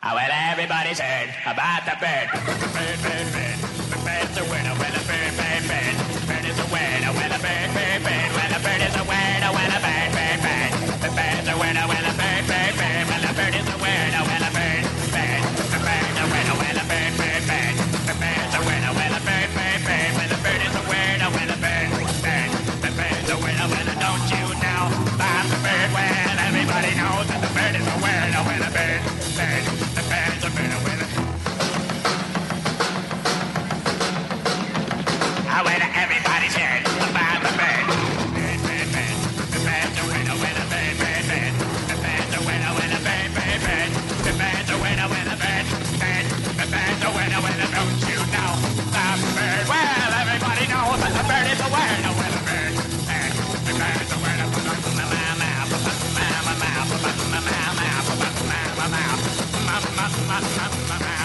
Well, everybody's heard about the bird. Bird, bird, bird. The bird's a winner. Well, a bird, bird, bird. Bird is a winner. Well, a bird, bird, bird. Well, a bird is a winner. Well, a bird, bird, bird. The bird's a winner. Well, a bird, bird, bird. Well, a bird is a winner. Well, a bird, bird. The bird's a winner. Well, a bird, bird, bird. The bird's a winner. Well, a bird, bird, bird. Well, a bird is a winner. Well, a bird, bird. The bird's a winner. Well, don't you know about the bird? Well, everybody knows that the bird is a winner. Well, a bird, bird. The bird's a winner. Well, everybody's heard about the bird. Bird, bird, bird. The bird's a winner. Well, a bird, bird, bird. The bird's a winner. Well, a bird, bird, bird. The bird's a winner. Well, a bird, bird. The bird's a winner. Well, don't you know the bird? Well, everybody knows that the bird is a winner. Well, a bird, bird. The bird's a winner. Mama,